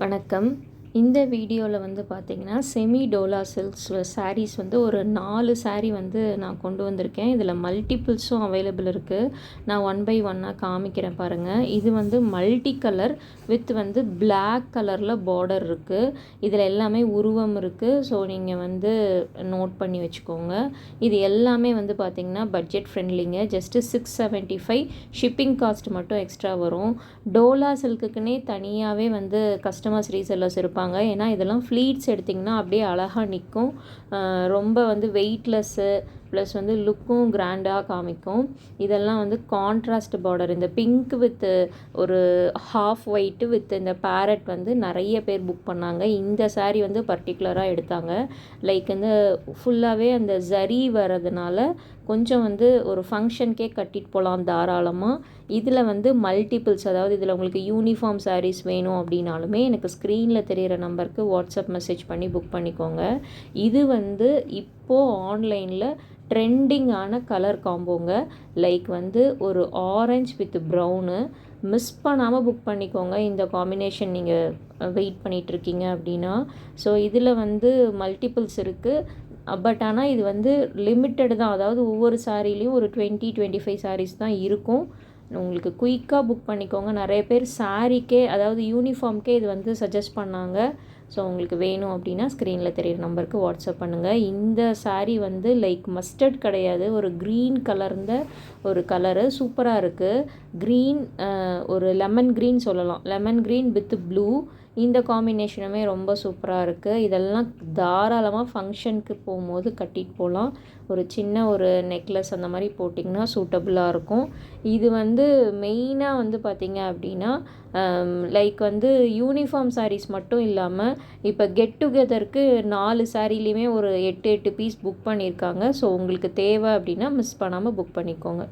வணக்கம். இந்த வீடியோவில் வந்து பார்த்தீங்கன்னா, செமி டோலா சில்க்ஸ் சாரீஸ் வந்து ஒரு 4 சாரீ வந்து நான் கொண்டு வந்திருக்கேன். இதில் மல்டிபிள்ஸும் அவைலபிள் இருக்குது. நான் ஒன் பை ஒன்னாக காமிக்கிறேன் பாருங்கள். இது வந்து மல்டி கலர் வித் வந்து பிளாக் கலரில் பார்டர் இருக்குது. இதில் எல்லாமே உருவம் இருக்குது. ஸோ நீங்கள் வந்து நோட் பண்ணி வச்சுக்கோங்க. இது எல்லாமே வந்து பார்த்திங்கன்னா பட்ஜெட் ஃப்ரெண்ட்லிங்க. ஜஸ்ட்டு 675 ஷிப்பிங் காஸ்ட் மட்டும் எக்ஸ்ட்ரா வரும். டோலா சில்க்குக்குன்னே தனியாகவே வந்து கஸ்டமர்ஸ் ரீசெல்லர்ஸ் இருப்பாங்க. ஏன்னா இதெல்லாம் ஃப்ளீட்ஸ் எடுத்திங்கன்னா அப்படியே அழகாக நிற்கும். ரொம்ப வந்து வெயிட்லெஸ்ஸு ப்ளஸ் வந்து லுக்கும் கிராண்டாக காமிக்கும். இதெல்லாம் வந்து கான்ட்ராஸ்ட் பார்டர், இந்த பிங்க் வித் ஒரு ஹாஃப் ஒயிட்டு வித் இந்த பேரட் வந்து நிறைய பேர் புக் பண்ணாங்க. இந்த சாரீ வந்து பர்டிகுலராக எடுத்தாங்க. லைக் வந்து ஃபுல்லாகவே அந்த ஜரி வரதுனால கொஞ்சம் வந்து ஒரு ஃபங்க்ஷனுக்கே கட்டிட்டு போகலாம் தாராளமாக. இதில் வந்து மல்டிபிள்ஸ், அதாவது இதில் உங்களுக்கு யூனிஃபார்ம் சாரீஸ் வேணும் அப்படின்னாலுமே எனக்கு ஸ்க்ரீனில் தெரிகிற நம்பருக்கு வாட்ஸ்அப் மெசேஜ் பண்ணி புக் பண்ணிக்கோங்க. இது வந்து இப்போது ஆன்லைனில் ட்ரெண்டிங்கான கலர் காம்போங்க. லைக் வந்து ஒரு ஆரஞ்ச் வித் ப்ரௌனு. மிஸ் பண்ணாமல் புக் பண்ணிக்கோங்க. இந்த காம்பினேஷன் நீங்கள் வெயிட் பண்ணிகிட்ருக்கீங்க அப்படின்னா. ஸோ இதில் வந்து மல்டிபிள்ஸ் இருக்குது. பட் ஆனால் இது வந்து லிமிட்டடு தான். அதாவது ஒவ்வொரு சாரீலையும் ஒரு 20-25 சாரீஸ் தான் இருக்கும். உங்களுக்கு குயிக்காக புக் பண்ணிக்கோங்க. நிறைய பேர் சாரீக்கே, அதாவது யூனிஃபார்ம்க்கே இது வந்து சஜஸ்ட் பண்ணாங்க. ஸோ உங்களுக்கு வேணும் அப்படின்னா ஸ்க்ரீனில் தெரியிற நம்பருக்கு வாட்ஸ்அப் பண்ணுங்கள். இந்த சாரீ வந்து லைக் மஸ்டர்ட் கிடையாது, ஒரு க்ரீன் கலர்ந்த ஒரு கலரு சூப்பராக இருக்குது. க்ரீன், ஒரு லெமன் க்ரீன் சொல்லலாம். Lemon green with blue. இந்த காம்பினேஷனுமே ரொம்ப சூப்பராக இருக்குது. இதெல்லாம் தாராளமாக ஃபங்க்ஷனுக்கு போகும்போது கட்டிட்டு போகலாம். ஒரு சின்ன ஒரு நெக்லஸ் அந்த மாதிரி போட்டிங்கன்னா சூட்டபுளாக இருக்கும். இது வந்து மெயினாக வந்து பார்த்திங்க அப்படின்னா லைக் வந்து யூனிஃபார்ம் சாரீஸ் மட்டும் இல்லாமல் இப்போ கெட் டுகெதருக்கு 4 சாரீலையுமே ஒரு 8 பீஸ் புக் பண்ணியிருக்காங்க. ஸோ உங்களுக்கு தேவை அப்படின்னா மிஸ் பண்ணாமல் புக் பண்ணிக்கோங்க.